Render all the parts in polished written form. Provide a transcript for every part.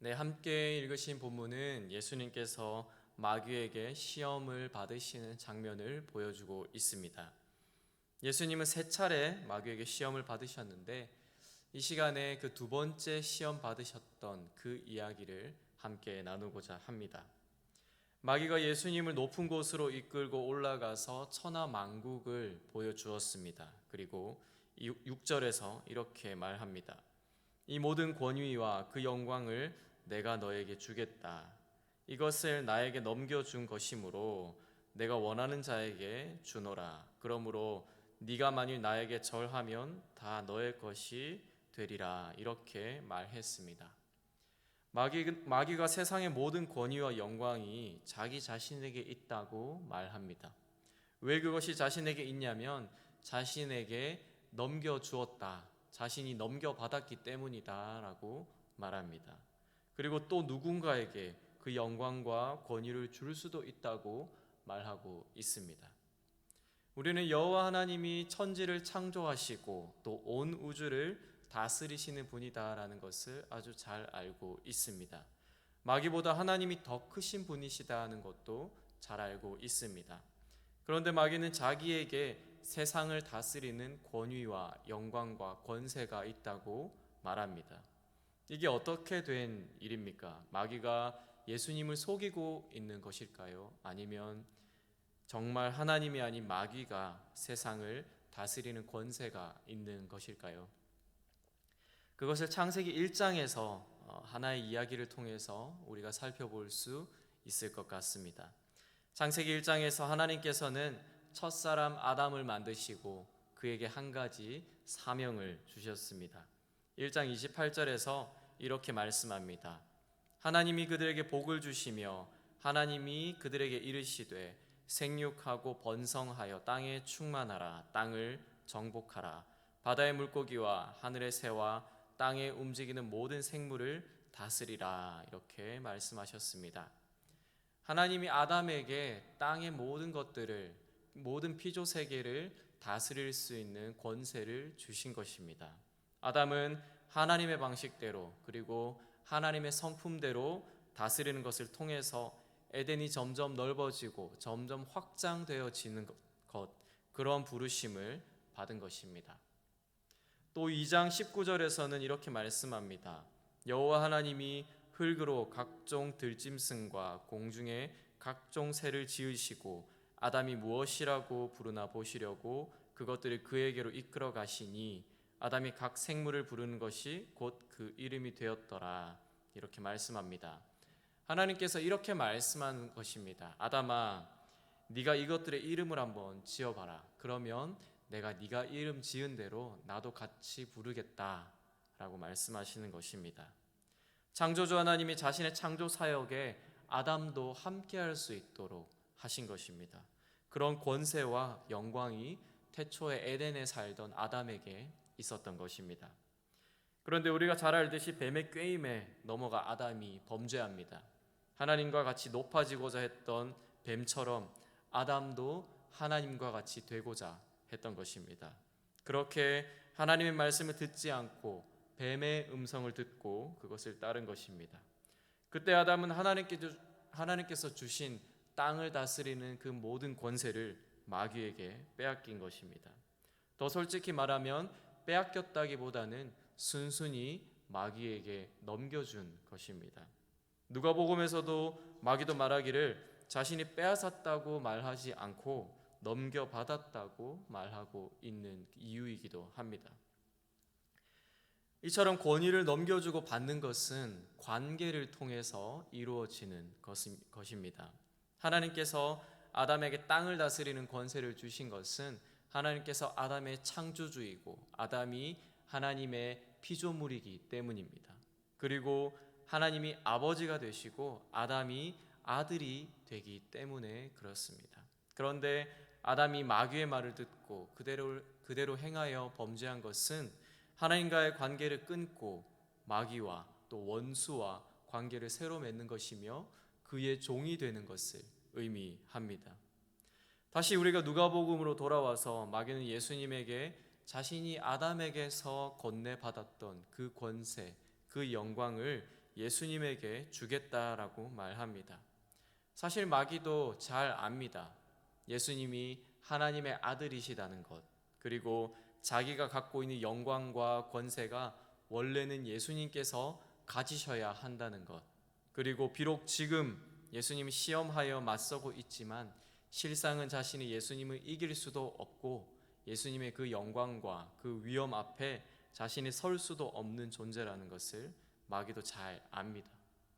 네, 함께 읽으신 본문은 예수님께서 마귀에게 시험을 받으시는 장면을 보여주고 있습니다. 예수님은 세 차례 마귀에게 시험을 받으셨는데 이 시간에 그 두 번째 시험 받으셨던 그 이야기를 함께 나누고자 합니다. 마귀가 예수님을 높은 곳으로 이끌고 올라가서 천하만국을 보여주었습니다. 그리고 6절에서 이렇게 말합니다. 이 모든 권위와 그 영광을 내가 너에게 주겠다. 이것을 나에게 넘겨준 것이므로 내가 원하는 자에게 주노라. 그러므로 네가 만일 나에게 절하면 다 너의 것이 되리라. 이렇게 말했습니다. 마귀가 세상의 모든 권위와 영광이 자기 자신에게 있다고 말합니다. 왜 그것이 자신에게 있냐면 자신에게 넘겨주었다. 자신이 넘겨받았기 때문이다 라고 말합니다. 그리고 또 누군가에게 그 영광과 권위를 줄 수도 있다고 말하고 있습니다. 우리는 여호와 하나님이 천지를 창조하시고 또 온 우주를 다스리시는 분이다라는 것을 아주 잘 알고 있습니다. 마귀보다 하나님이 더 크신 분이시다는 것도 잘 알고 있습니다. 그런데 마귀는 자기에게 세상을 다스리는 권위와 영광과 권세가 있다고 말합니다. 이게 어떻게 된 일입니까? 마귀가 예수님을 속이고 있는 것일까요? 아니면 정말 하나님이 아닌 마귀가 세상을 다스리는 권세가 있는 것일까요? 그것을 창세기 1장에서 하나의 이야기를 통해서 우리가 살펴볼 수 있을 것 같습니다. 창세기 1장에서 하나님께서는 첫사람 아담을 만드시고 그에게 한 가지 사명을 주셨습니다. 1장 28절에서 이렇게 말씀합니다. 하나님이 그들에게 복을 주시며 하나님이 그들에게 이르시되 생육하고 번성하여 땅에 충만하라. 땅을 정복하라. 바다의 물고기와 하늘의 새와 땅에 움직이는 모든 생물을 다스리라. 이렇게 말씀하셨습니다. 하나님이 아담에게 땅의 모든 것들을, 모든 피조 세계를 다스릴 수 있는 권세를 주신 것입니다. 아담은 하나님의 방식대로 그리고 하나님의 성품대로 다스리는 것을 통해서 에덴이 점점 넓어지고 점점 확장되어지는 것, 그런 부르심을 받은 것입니다. 또 2장 19절에서는 이렇게 말씀합니다. 여호와 하나님이 흙으로 각종 들짐승과 공중의 각종 새를 지으시고 아담이 무엇이라고 부르나 보시려고 그것들을 그에게로 이끌어 가시니 아담이 각 생물을 부르는 것이 곧 그 이름이 되었더라. 이렇게 말씀합니다. 하나님께서 이렇게 말씀한 것입니다. 아담아, 네가 이것들의 이름을 한번 지어봐라. 그러면 내가 네가 이름 지은 대로 나도 같이 부르겠다 라고 말씀하시는 것입니다. 창조주 하나님이 자신의 창조 사역에 아담도 함께할 수 있도록 하신 것입니다. 그런 권세와 영광이 태초에 에덴에 살던 아담에게 있었던 것입니다. 그런데 우리가 잘 알듯이 뱀의 꾀임에 넘어가 아담이 범죄합니다. 하나님과 같이 높아지고자 했던 뱀처럼 아담도 하나님과 같이 되고자 했던 것입니다. 그렇게 하나님의 말씀을 듣지 않고 뱀의 음성을 듣고 그것을 따른 것입니다. 그때 아담은 하나님께서 주신 땅을 다스리는 그 모든 권세를 마귀에게 빼앗긴 것입니다. 더 솔직히 말하면 빼앗겼다기보다는 순순히 마귀에게 넘겨준 것입니다. 누가복음에서도 마귀도 말하기를 자신이 빼앗았다고 말하지 않고 넘겨받았다고 말하고 있는 이유이기도 합니다. 이처럼 권위를 넘겨주고 받는 것은 관계를 통해서 이루어지는 것입니다. 하나님께서 아담에게 땅을 다스리는 권세를 주신 것은 하나님께서 아담의 창조주이고 아담이 하나님의 피조물이기 때문입니다. 그리고 하나님이 아버지가 되시고 아담이 아들이 되기 때문에 그렇습니다. 그런데 아담이 마귀의 말을 듣고 그대로 행하여 범죄한 것은 하나님과의 관계를 끊고 마귀와 또 원수와 관계를 새로 맺는 것이며 그의 종이 되는 것을 의미합니다. 다시 우리가 누가복음으로 돌아와서 마귀는 예수님에게 자신이 아담에게서 건네받았던 그 권세, 그 영광을 예수님에게 주겠다라고 말합니다. 사실 마귀도 잘 압니다. 예수님이 하나님의 아들이시다는 것, 그리고 자기가 갖고 있는 영광과 권세가 원래는 예수님께서 가지셔야 한다는 것, 그리고 비록 지금 예수님이 시험하여 맞서고 있지만 실상은 자신이 예수님을 이길 수도 없고 예수님의 그 영광과 그 위엄 앞에 자신이 설 수도 없는 존재라는 것을 마귀도 잘 압니다.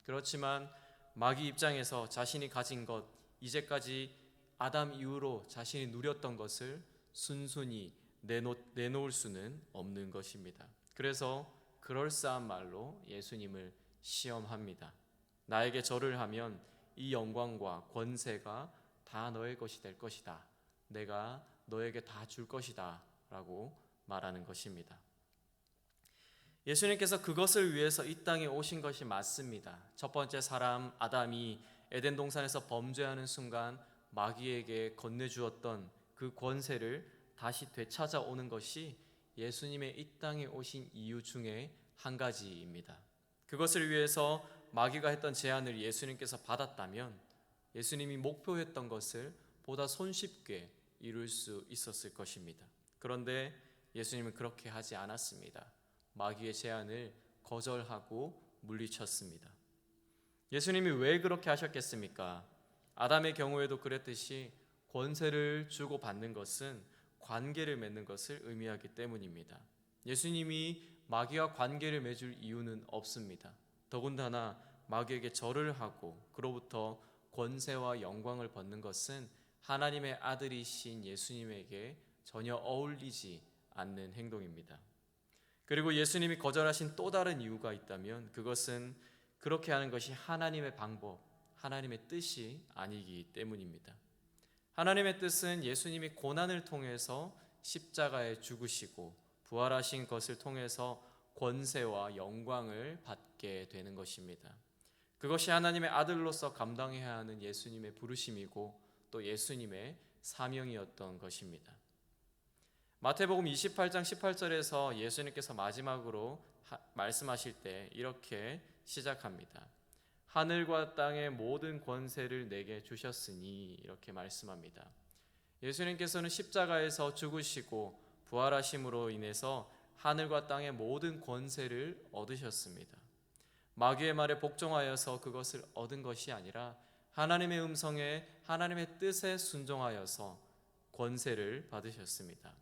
그렇지만 마귀 입장에서 자신이 가진 것, 이제까지 아담 이후로 자신이 누렸던 것을 순순히 내놓을 수는 없는 것입니다. 그래서 그럴싸한 말로 예수님을 시험합니다. 나에게 절을 하면 이 영광과 권세가 다 너의 것이 될 것이다. 내가 너에게 다 줄 것이다 라고 말하는 것입니다. 예수님께서 그것을 위해서 이 땅에 오신 것이 맞습니다. 첫 번째 사람 아담이 에덴 동산에서 범죄하는 순간 마귀에게 건네주었던 그 권세를 다시 되찾아오는 것이 예수님의 이 땅에 오신 이유 중에 한 가지입니다. 그것을 위해서 마귀가 했던 제안을 예수님께서 받았다면 예수님이 목표했던 것을 보다 손쉽게 이룰 수 있었을 것입니다. 그런데 예수님은 그렇게 하지 않았습니다. 마귀의 제안을 거절하고 물리쳤습니다. 예수님이 왜 그렇게 하셨겠습니까? 아담의 경우에도 그랬듯이 권세를 주고 받는 것은 관계를 맺는 것을 의미하기 때문입니다. 예수님이 마귀와 관계를 맺을 이유는 없습니다. 더군다나 마귀에게 절을 하고 그로부터 권세와 영광을 받는 것은 하나님의 아들이신 예수님에게 전혀 어울리지 않는 행동입니다. 그리고 예수님이 거절하신 또 다른 이유가 있다면 그것은 그렇게 하는 것이 하나님의 방법, 하나님의 뜻이 아니기 때문입니다. 하나님의 뜻은 예수님이 고난을 통해서 십자가에 죽으시고 부활하신 것을 통해서 권세와 영광을 받게 되는 것입니다. 그것이 하나님의 아들로서 감당해야 하는 예수님의 부르심이고 또 예수님의 사명이었던 것입니다. 마태복음 28장 18절에서 예수님께서 마지막으로 말씀하실 때 이렇게 시작합니다. 하늘과 땅의 모든 권세를 내게 주셨으니 이렇게 말씀합니다. 예수님께서는 십자가에서 죽으시고 부활하심으로 인해서 하늘과 땅의 모든 권세를 얻으셨습니다. 마귀의 말에 복종하여서 그것을 얻은 것이 아니라 하나님의 음성에 하나님의 뜻에 순종하여서 권세를 받으셨습니다.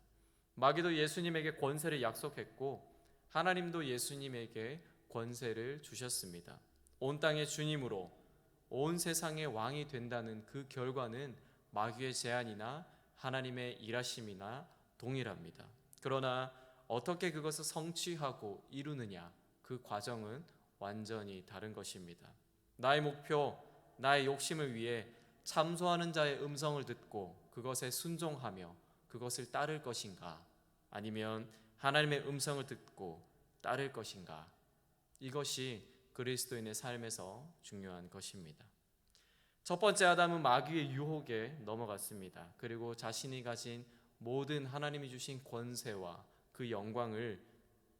마귀도 예수님에게 권세를 약속했고 하나님도 예수님에게 권세를 주셨습니다. 온 땅의 주님으로 온 세상의 왕이 된다는 그 결과는 마귀의 제안이나 하나님의 일하심이나 동일합니다. 그러나 어떻게 그것을 성취하고 이루느냐, 그 과정은 완전히 다른 것입니다. 나의 목표, 나의 욕심을 위해 참소하는 자의 음성을 듣고 그것에 순종하며 그것을 따를 것인가, 아니면 하나님의 음성을 듣고 따를 것인가, 이것이 그리스도인의 삶에서 중요한 것입니다. 첫 번째 아담은 마귀의 유혹에 넘어갔습니다. 그리고 자신이 가진 모든 하나님이 주신 권세와 그 영광을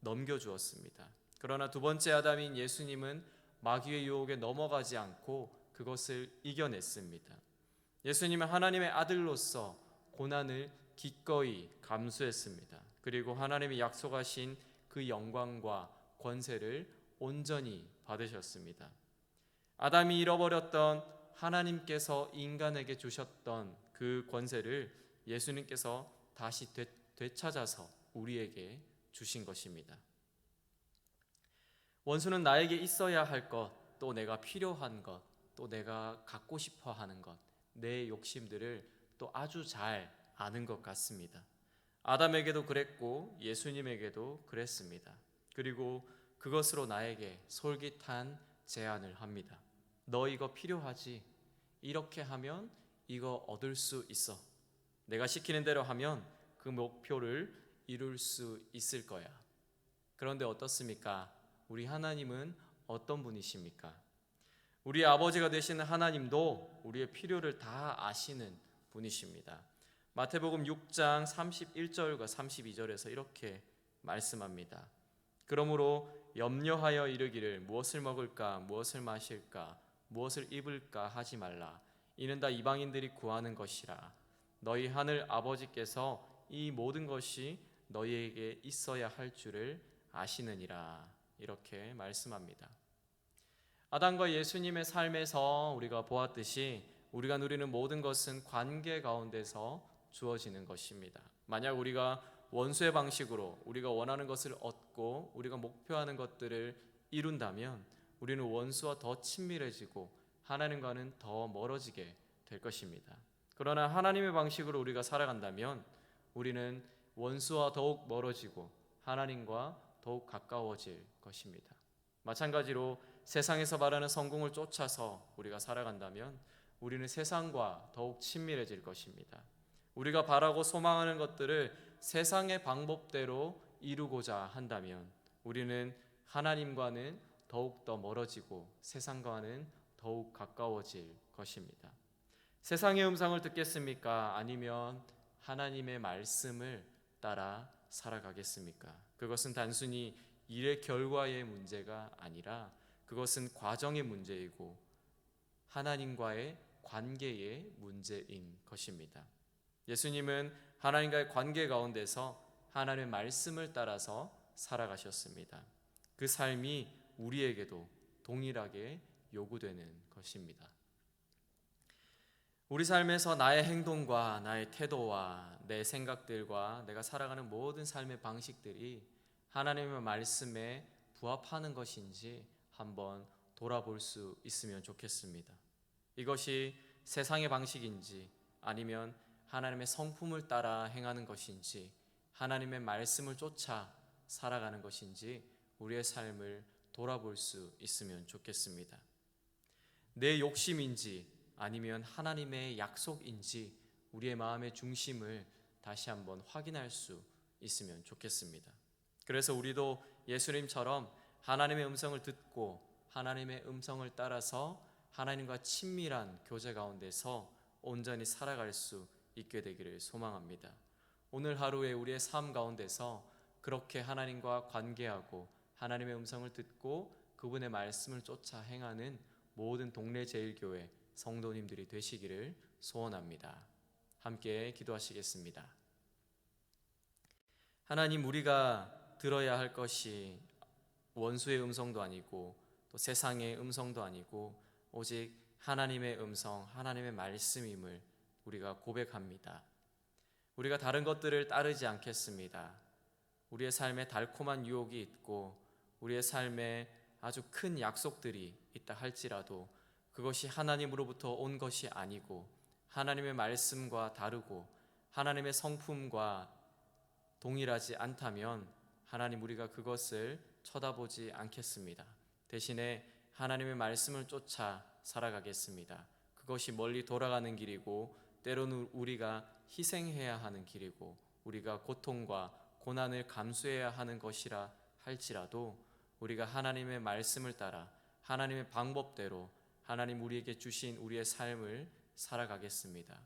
넘겨주었습니다. 그러나 두 번째 아담인 예수님은 마귀의 유혹에 넘어가지 않고 그것을 이겨냈습니다. 예수님은 하나님의 아들로서 고난을 기꺼이 감수했습니다. 그리고 하나님이 약속하신 그 영광과 권세를 온전히 받으셨습니다. 아담이 잃어버렸던 하나님께서 인간에게 주셨던 그 권세를 예수님께서 다시 되찾아서 우리에게 주신 것입니다. 원수는 나에게 있어야 할 것, 또 내가 필요한 것, 또 내가 갖고 싶어 하는 것, 내 욕심들을 또 아주 잘 아는 것 같습니다. 아담에게도 그랬고 예수님에게도 그랬습니다. 그리고 그것으로 나에게 솔깃한 제안을 합니다. 너 이거 필요하지? 이렇게 하면 이거 얻을 수 있어. 내가 시키는 대로 하면 그 목표를 이룰 수 있을 거야. 그런데 어떻습니까? 우리 하나님은 어떤 분이십니까? 우리의 아버지가 되시는 하나님도 우리의 필요를 다 아시는 분이십니다. 마태복음 6장 31절과 32절에서 이렇게 말씀합니다. 그러므로 염려하여 이르기를 무엇을 먹을까 무엇을 마실까 무엇을 입을까 하지 말라. 이는 다 이방인들이 구하는 것이라. 너희 하늘 아버지께서 이 모든 것이 너희에게 있어야 할 줄을 아시느니라. 이렇게 말씀합니다. 아담과 예수님의 삶에서 우리가 보았듯이 우리가 누리는 모든 것은 관계 가운데서 주어지는 것입니다. 만약 우리가 원수의 방식으로 우리가 원하는 것을 얻고 우리가 목표하는 것들을 이룬다면 우리는 원수와 더 친밀해지고 하나님과는 더 멀어지게 될 것입니다. 그러나 하나님의 방식으로 우리가 살아간다면 우리는 원수와 더욱 멀어지고 하나님과 더욱 가까워질 것입니다. 마찬가지로 세상에서 말하는 성공을 쫓아서 우리가 살아간다면 우리는 세상과 더욱 친밀해질 것입니다. 우리가 바라고 소망하는 것들을 세상의 방법대로 이루고자 한다면 우리는 하나님과는 더욱 더 멀어지고 세상과는 더욱 가까워질 것입니다. 세상의 음성을 듣겠습니까? 아니면 하나님의 말씀을 따라 살아가겠습니까? 그것은 단순히 일의 결과의 문제가 아니라 그것은 과정의 문제이고 하나님과의 관계의 문제인 것입니다. 예수님은 하나님과의 관계 가운데서 하나님의 말씀을 따라서 살아가셨습니다. 그 삶이 우리에게도 동일하게 요구되는 것입니다. 우리 삶에서 나의 행동과 나의 태도와 내 생각들과 내가 살아가는 모든 삶의 방식들이 하나님의 말씀에 부합하는 것인지 한번 돌아볼 수 있으면 좋겠습니다. 이것이 세상의 방식인지 아니면 하나님의 성품을 따라 행하는 것인지 하나님의 말씀을 쫓아 살아가는 것인지 우리의 삶을 돌아볼 수 있으면 좋겠습니다. 내 욕심인지 아니면 하나님의 약속인지 우리의 마음의 중심을 다시 한번 확인할 수 있으면 좋겠습니다. 그래서 우리도 예수님처럼 하나님의 음성을 듣고 하나님의 음성을 따라서 하나님과 친밀한 교제 가운데서 온전히 살아갈 수 있게 되기를 소망합니다. 오늘 하루에 우리의 삶 가운데서 그렇게 하나님과 관계하고 하나님의 음성을 듣고 그분의 말씀을 쫓아 행하는 모든 동네 제일교회 성도님들이 되시기를 소원합니다. 함께 기도하시겠습니다. 하나님, 우리가 들어야 할 것이 원수의 음성도 아니고 또 세상의 음성도 아니고 오직 하나님의 음성, 하나님의 말씀임을 우리가 고백합니다. 우리가 다른 것들을 따르지 않겠습니다. 우리의 삶에 달콤한 유혹이 있고 우리의 삶에 아주 큰 약속들이 있다 할지라도 그것이 하나님으로부터 온 것이 아니고 하나님의 말씀과 다르고 하나님의 성품과 동일하지 않다면 하나님, 우리가 그것을 쳐다보지 않겠습니다. 대신에 하나님의 말씀을 쫓아 살아가겠습니다. 그것이 멀리 돌아가는 길이고 때로는 우리가 희생해야 하는 길이고 우리가 고통과 고난을 감수해야 하는 것이라 할지라도 우리가 하나님의 말씀을 따라 하나님의 방법대로 하나님 우리에게 주신 우리의 삶을 살아가겠습니다.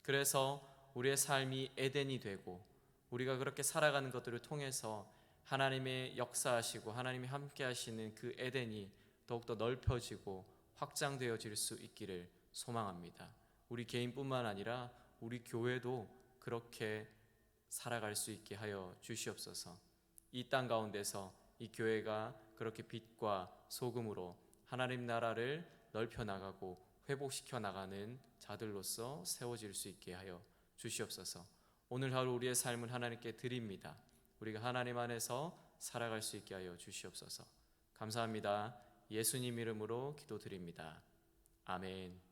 그래서 우리의 삶이 에덴이 되고 우리가 그렇게 살아가는 것들을 통해서 하나님의 역사하시고 하나님이 함께 하시는 그 에덴이 더욱더 넓혀지고 확장되어질 수 있기를 소망합니다. 우리 개인뿐만 아니라 우리 교회도 그렇게 살아갈 수 있게 하여 주시옵소서. 이 땅 가운데서 이 교회가 그렇게 빛과 소금으로 하나님 나라를 넓혀 나가고 회복시켜 나가는 자들로서 세워질 수 있게 하여 주시옵소서. 오늘 하루 우리의 삶을 하나님께 드립니다. 우리가 하나님 안에서 살아갈 수 있게 하여 주시옵소서. 감사합니다. 예수님 이름으로 기도드립니다. 아멘.